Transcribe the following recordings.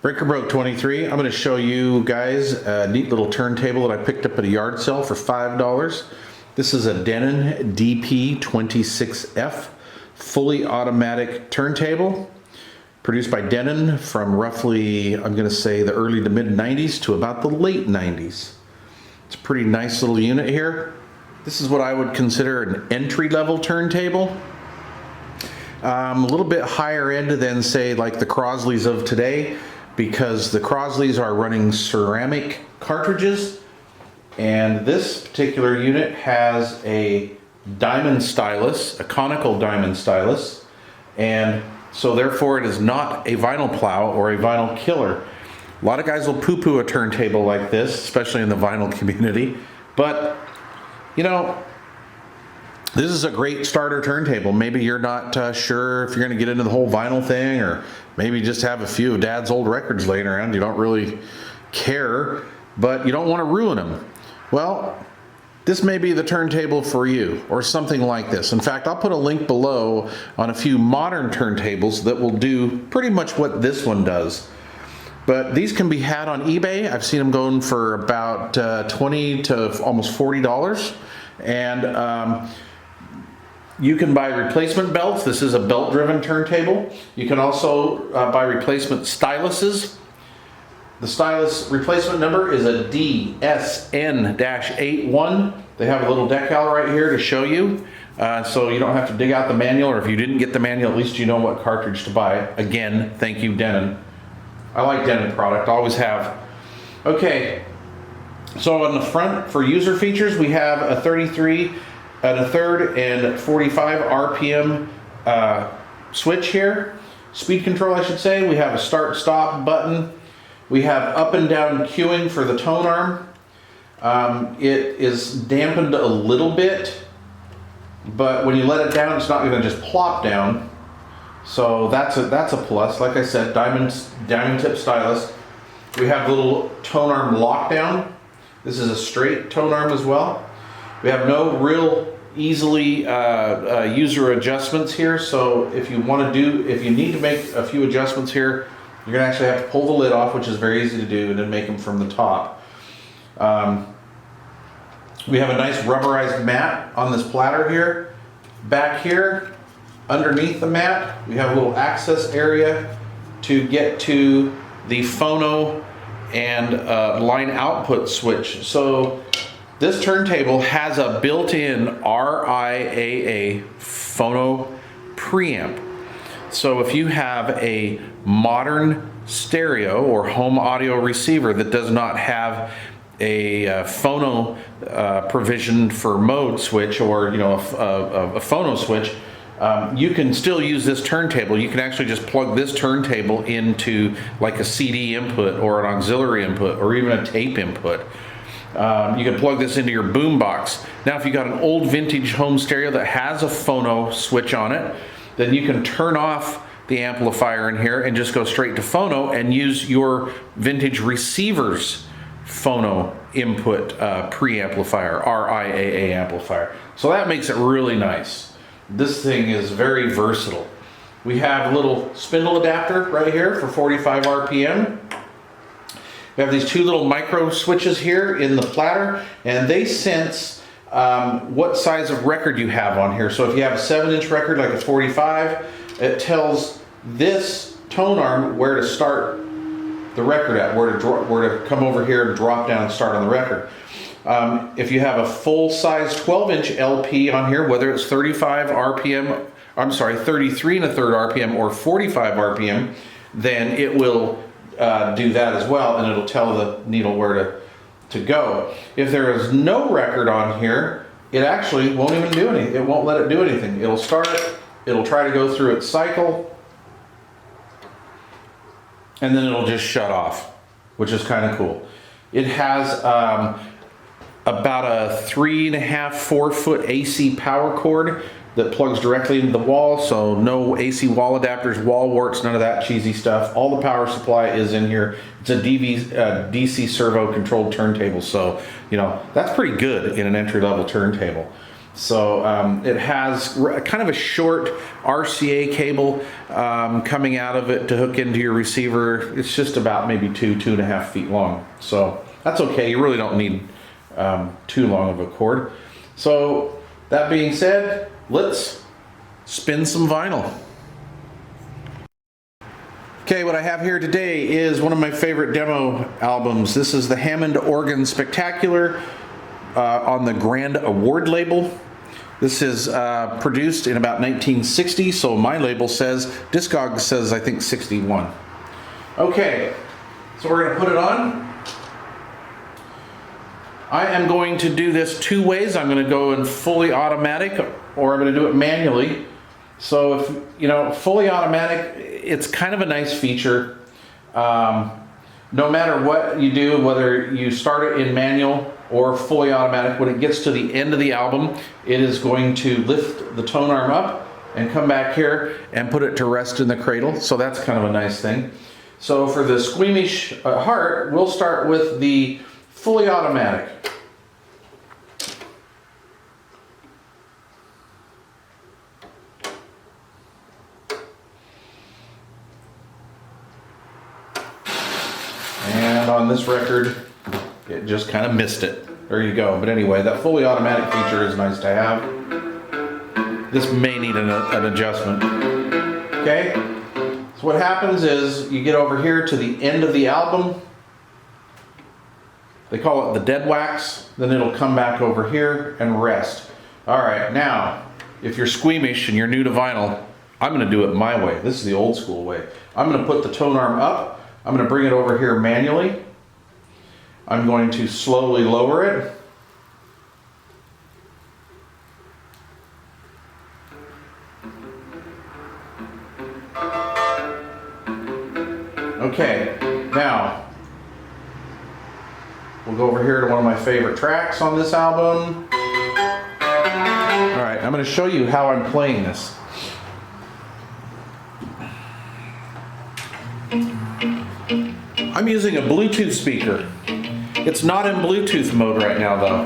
Breaker Broke 23. I'm going to show you guys a neat little turntable that I picked up at a yard sale for $5. This is a Denon DP 26F fully automatic turntable produced by Denon from roughly, I'm going to say, the early to mid 90s to about the late 90s. It's a pretty nice little unit here. This is what I would consider an entry-level turntable. A little bit higher end than, say, like the Crosleys of today, because the Crosleys are running ceramic cartridges, and this particular unit has a diamond stylus, a conical diamond stylus, and so therefore it is not a vinyl plow or a vinyl killer. A lot of guys will poo-poo a turntable like this, especially in the vinyl community, but you know, this is a great starter turntable. Maybe you're not sure if you're going to get into the whole vinyl thing, or maybe just have a few of Dad's old records laying around. You don't really care, but you don't want to ruin them. Well, this may be the turntable for you, or something like this. In fact, I'll put a link below on a few modern turntables that will do pretty much what this one does. But these can be had on eBay. I've seen them going for about $20 to almost $40. And you can buy replacement belts. This is a belt-driven turntable. You can also buy replacement styluses. The stylus replacement number is a DSN-81. They have a little decal right here to show you. So you don't have to dig out the manual, or if you didn't get the manual, at least you know what cartridge to buy. Again, thank you, Denon. I like Denon product, always have. Okay, so on the front for user features, we have a 33 and a third and 45 RPM switch here. Speed control, I should say. We have a start-stop button. We have up and down queuing for the tone arm. It is dampened a little bit, but when you let it down, it's not going to just plop down. So that's a plus. Like I said, diamond tip stylus. We have a little tone arm lockdown. This is a straight tone arm as well. We have no real easily user adjustments here. So if you need to make a few adjustments here, you're gonna actually have to pull the lid off, which is very easy to do, and then make them from the top. We have a nice rubberized mat on this platter here. Back here, underneath the mat, we have a little access area to get to the phono and line output switch. So this turntable has a built-in Riaa phono preamp. So if you have a modern stereo or home audio receiver that does not have a phono provision for mode switch, or a phono switch, you can still use this turntable. You can actually just plug this turntable into like a CD input or an auxiliary input or even a tape input. You can plug this into your boom box. Now if you got an old vintage home stereo that has a phono switch on it, then you can turn off the amplifier in here and just go straight to phono and use your vintage receiver's phono input preamplifier, Riaa amplifier. So that makes it really nice. This thing is very versatile. We have a little spindle adapter right here for 45 RPM. We have these two little micro switches here in the platter, and they sense what size of record you have on here. So if you have a 7-inch record like a 45, it tells this tone arm where to start the record at, where to come over here and drop down and start on the record. If you have a full-size 12-inch LP on here, whether it's 33 1/3 RPM or 45 RPM, then it will do that as well, and it'll tell the needle where to go. If there is no record on here, it actually won't even do anything. It won't let it do anything. It'll start it, it'll try to go through its cycle, and then it'll just shut off, which is kind of cool. It has about a 3.5–4 foot AC power cord that plugs directly into the wall, so no AC wall adapters, wall warts, none of that cheesy stuff. All the power supply is in here. It's a DC servo controlled turntable, so that's pretty good in an entry-level turntable. So it has kind of a short RCA cable coming out of it to hook into your receiver. It's just about maybe 2.5 feet long. So that's okay. You really don't need too long of a cord. So that being said, let's spin some vinyl. Okay, what I have here today is one of my favorite demo albums. This is the Hammond Organ Spectacular on the Grand Award label. This is produced in about 1960, so my label says, Discogs says I think 61. Okay, so we're going to put it on. I am going to do this two ways. I'm going to go in fully automatic, or I'm going to do it manually. So if, you know, fully automatic, it's kind of a nice feature. No matter what you do, whether you start it in manual or fully automatic, when it gets to the end of the album, it is going to lift the tone arm up and come back here and put it to rest in the cradle. So that's kind of a nice thing. So for the squeamish heart, we'll start with the fully automatic. And on this record, it just kind of missed it. There you go. But anyway, that fully automatic feature is nice to have. This may need an adjustment. Okay? So what happens is you get over here to the end of the album. They call it the dead wax. Then it'll come back over here and rest. All right, now, if you're squeamish and you're new to vinyl, I'm going to do it my way. This is the old school way. I'm going to put the tone arm up. I'm going to bring it over here manually. I'm going to slowly lower it. Okay, now we'll go over here to one of my favorite tracks on this album. All right, I'm going to show you how I'm playing this. I'm using a Bluetooth speaker. It's not in Bluetooth mode right now though.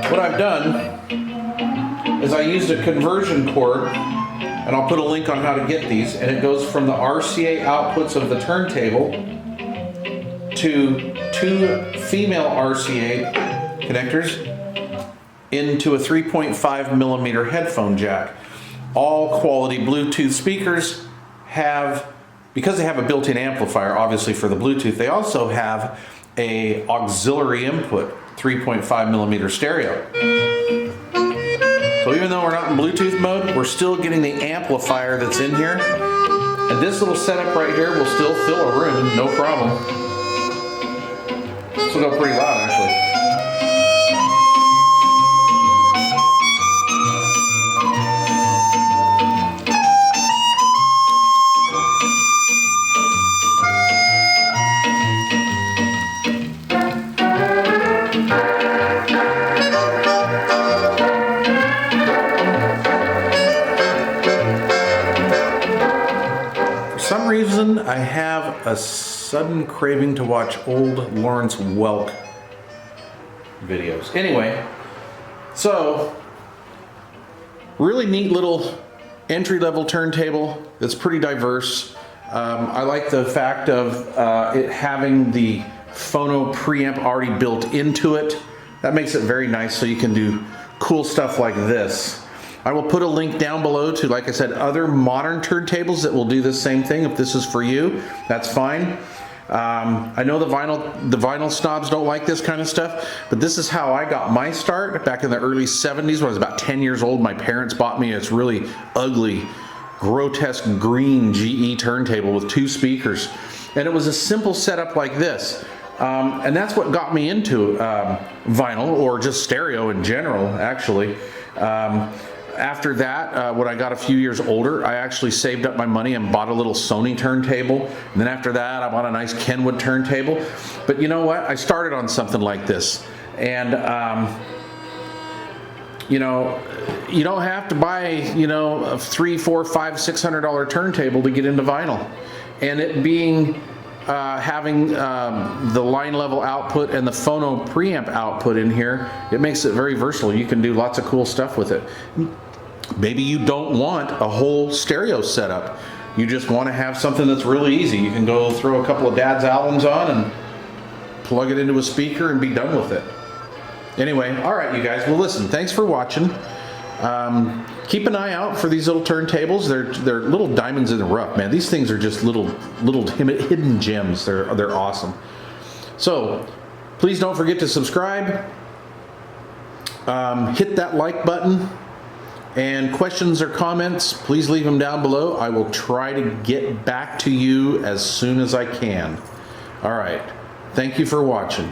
What I've done is I used a conversion cord, and I'll put a link on how to get these, and it goes from the RCA outputs of the turntable to two female RCA connectors into a 3.5 millimeter headphone jack. All quality Bluetooth speakers have, because they have a built-in amplifier, obviously for the Bluetooth, they also have a auxiliary input, 3.5 millimeter stereo. So even though we're not in Bluetooth mode, we're still getting the amplifier that's in here. And this little setup right here will still fill a room, no problem. This will go pretty loud actually. For some reason, I have a sudden craving to watch old Lawrence Welk videos. Anyway, so really neat little entry-level turntable that's pretty diverse. I like the fact of it having the phono preamp already built into it. That makes it very nice, so you can do cool stuff like this. I will put a link down below to, like I said, other modern turntables that will do the same thing. If this is for you, that's fine. I know the vinyl snobs don't like this kind of stuff, but this is how I got my start back in the early 70s when I was about 10 years old. My parents bought me this really ugly, grotesque green GE turntable with two speakers. And it was a simple setup like this. And that's what got me into vinyl, or just stereo in general, actually. After that, when I got a few years older, I actually saved up my money and bought a little Sony turntable. And then after that, I bought a nice Kenwood turntable. But you know what? I started on something like this. And, you know, you don't have to buy, you know, a $300, $400, $500, $600 turntable to get into vinyl. And it being having the line level output and the phono preamp output in here, it makes it very versatile. You can do lots of cool stuff with it. Maybe you don't want a whole stereo setup. You just want to have something that's really easy. You can go throw a couple of Dad's albums on and plug it into a speaker and be done with it. Anyway, all right, you guys. Well, listen, thanks for watching. Keep an eye out for these little turntables. They're little diamonds in the rough, man. These things are just little hidden gems. They're awesome. So please don't forget to subscribe. Hit that like button. And questions or comments, please leave them down below. I will try to get back to you as soon as I can. All right. Thank you for watching.